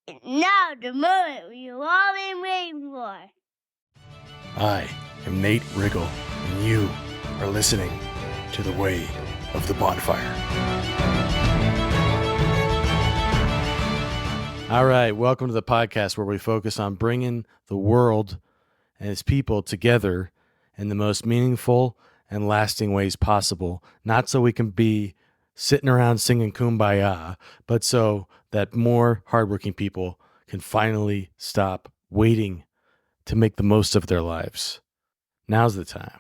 Now the moment we've all been waiting for. I am Nate Riggle, and you are listening to The Way of the Bonfire. All right, welcome to the podcast where we focus on bringing the world and its people together in the most meaningful and lasting ways possible, not so we can be sitting around singing Kumbaya, but so that more hardworking people can finally stop waiting to make the most of their lives. Now's the time.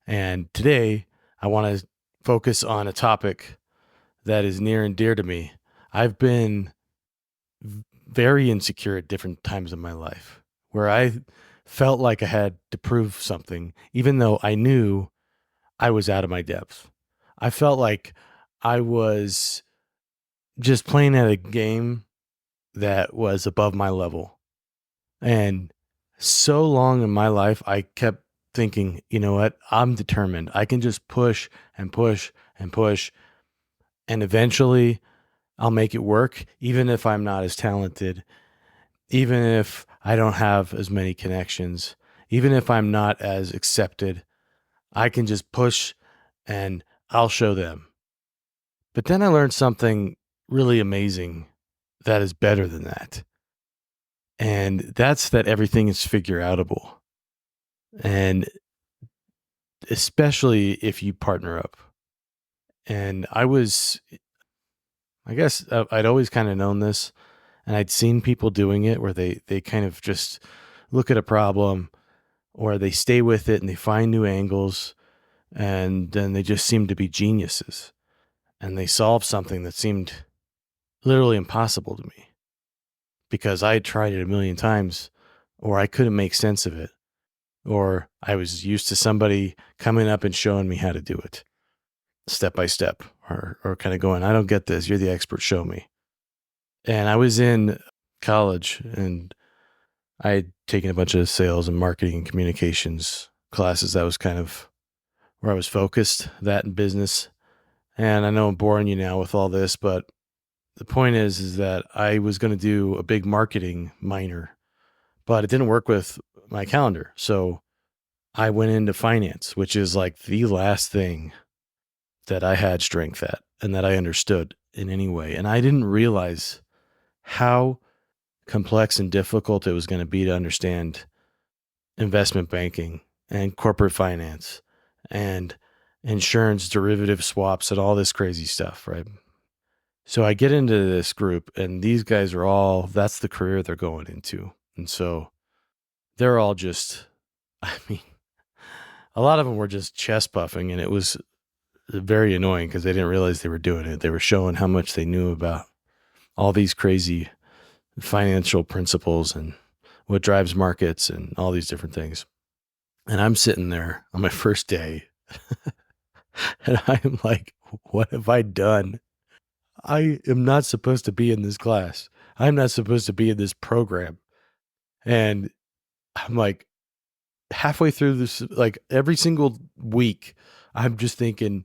And today I want to focus on a topic that is near and dear to me. I've been very insecure at different times in my life where I felt like I had to prove something, even though I knew I was out of my depth. I felt like I was just playing at a game that was above my level. And so long in my life, I kept thinking, you know what? I'm determined. I can just push and push and push. And eventually I'll make it work, even if I'm not as talented, even if I don't have as many connections, even if I'm not as accepted. I can just push and I'll show them. But then I learned something really amazing that is better than that. And that's that everything is figureoutable. And especially if you partner up. And I guess I'd always kind of known this, and I'd seen people doing it where they kind of just look at a problem or they stay with it and they find new angles, and then they just seem to be geniuses. And they solve something that seemed literally impossible to me because I had tried it a million times, or I couldn't make sense of it, or I was used to somebody coming up and showing me how to do it step by step, or kind of going, I don't get this. You're the expert. Show me. And I was in college and I had taken a bunch of sales and marketing and communications classes. That was kind of where I was focused, that in business. And I know I'm boring you now with all this, but the point is that I was going to do a big marketing minor, but it didn't work with my calendar. So I went into finance, which is like the last thing that I had strength at and that I understood in any way. And I didn't realize how complex and difficult it was going to be to understand investment banking and corporate finance and insurance derivative swaps and all this crazy stuff, right? So I get into this group and these guys are all, that's the career they're going into. And so they're all just, I mean, a lot of them were just chest puffing, and it was very annoying because they didn't realize they were doing it. They were showing how much they knew about all these crazy financial principles and what drives markets and all these different things. And I'm sitting there on my first day and I'm like, what have I done? I am not supposed to be in this class. I'm not supposed to be in this program. And I'm like, halfway through this, like every single week, I'm just thinking,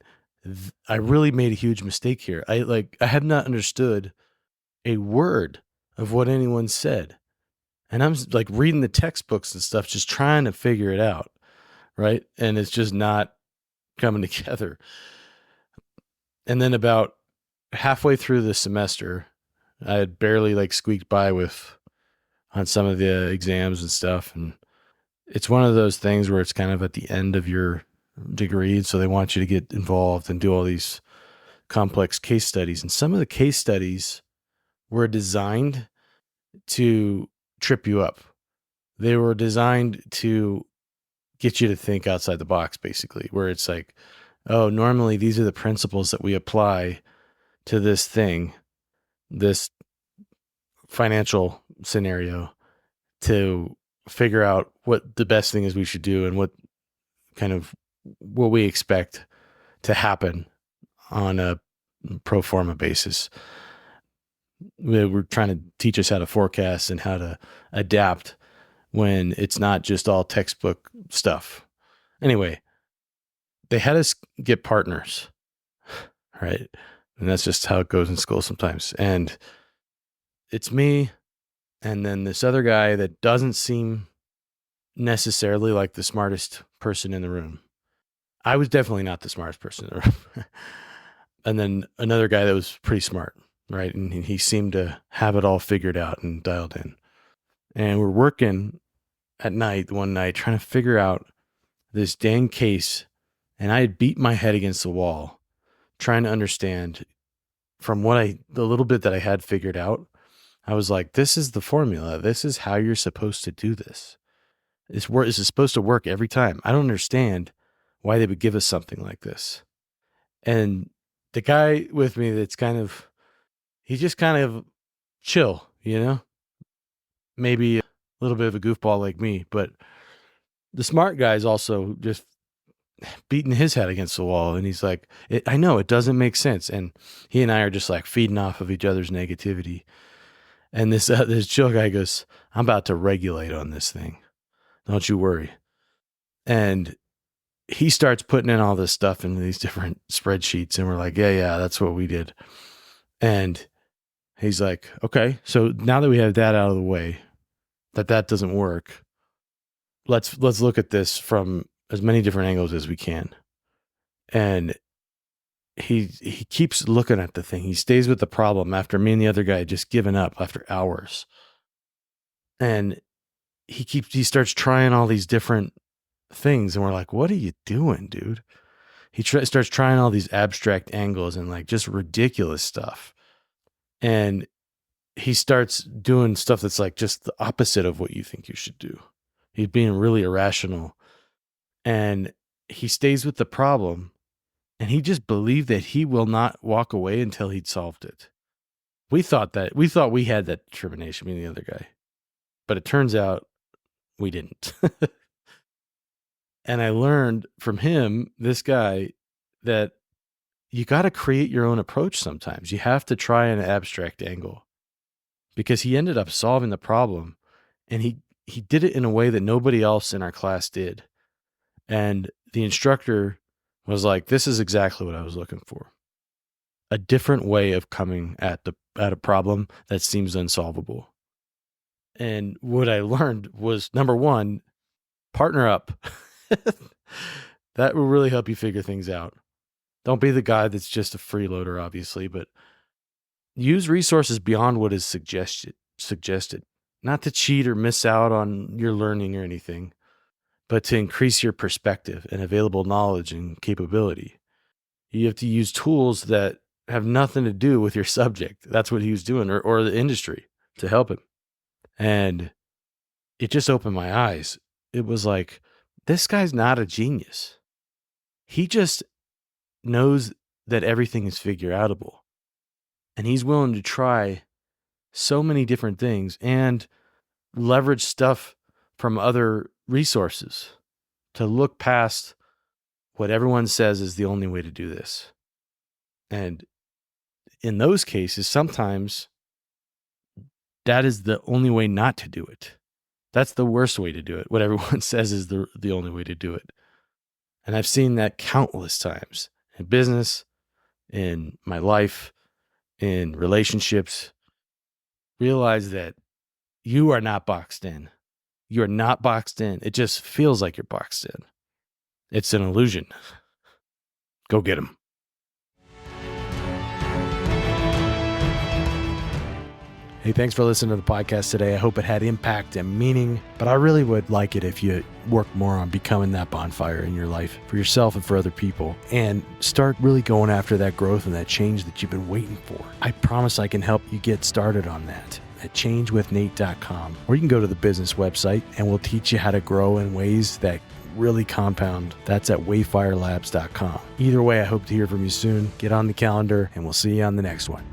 I really made a huge mistake here. I have not understood a word of what anyone said. And I'm like reading the textbooks and stuff, just trying to figure it out. Right. And it's just not coming together. And then about halfway through the semester, I had barely like squeaked by on some of the exams and stuff. And it's one of those things where it's kind of at the end of your degree. So they want you to get involved and do all these complex case studies. And some of the case studies were designed to trip you up. They were designed to get you to think outside the box, basically, where it's like, oh, normally these are the principles that we apply to this thing, this financial scenario, to figure out what the best thing is we should do and what we expect to happen on a pro forma basis. We're trying to teach us how to forecast and how to adapt when it's not just all textbook stuff. Anyway, they had us get partners, right? And that's just how it goes in school sometimes. And it's me And then this other guy that doesn't seem necessarily like the smartest person in the room. I was definitely not the smartest person in the room. And then another guy that was pretty smart, right? And he seemed to have it all figured out and dialed in. And we're working at night one night trying to figure out this dang case. And I had beat my head against the wall trying to understand from the little bit that I had figured out. I was like, this is the formula. This is how you're supposed to do this. This is supposed to work every time. I don't understand why they would give us something like this. And the guy with me that's he's just kind of chill, maybe a little bit of a goofball like me, but the smart guy's also just beating his head against the wall. And he's like, I know it doesn't make sense. And he and I are just like feeding off of each other's negativity. And this chill guy goes, I'm about to regulate on this thing. Don't you worry. And he starts putting in all this stuff into these different spreadsheets. And we're like, yeah, that's what we did. And he's like, okay, so now that we have that out of the way, that doesn't work, let's look at this from as many different angles as we can. And he keeps looking at the thing. He stays with the problem after me and the other guy had just given up after hours. And he starts trying all these different things. And we're like, what are you doing, dude? He starts trying all these abstract angles and like just ridiculous stuff. And he starts doing stuff that's like just the opposite of what you think you should do. He's being really irrational. And he stays with the problem. And he just believed that he will not walk away until he'd solved it. We thought we had that determination, me and the other guy. But it turns out we didn't. And I learned from him, this guy, that you got to create your own approach sometimes. You have to try an abstract angle. Because he ended up solving the problem. And he did it in a way that nobody else in our class did. And the instructor was like, this is exactly what I was looking for. A different way of coming at a problem that seems unsolvable. And what I learned was, number one, partner up. That will really help you figure things out. Don't be the guy that's just a freeloader, obviously, but use resources beyond what is suggested. Not to cheat or miss out on your learning or anything, but to increase your perspective and available knowledge and capability. You have to use tools that have nothing to do with your subject. That's what he was doing, or the industry, to help him. And it just opened my eyes. It was like, this guy's not a genius. He just knows that everything is figureoutable. And he's willing to try so many different things and leverage stuff from other resources to look past what everyone says is the only way to do this. And in those cases, sometimes that is the only way not to do it. That's the worst way to do it. What everyone says is the only way to do it. And I've seen that countless times in business, in my life, in relationships. Realize that you are not boxed in. You're not boxed in. It just feels like you're boxed in. It's an illusion. Go get them. Hey, thanks for listening to the podcast today. I hope it had impact and meaning, but I really would like it if you work more on becoming that bonfire in your life for yourself and for other people, and start really going after that growth and that change that you've been waiting for. I promise I can help you get started on that at changewithnate.com, or you can go to the business website and we'll teach you how to grow in ways that really compound. That's at wayfirelabs.com. Either way, I hope to hear from you soon. Get on the calendar and we'll see you on the next one.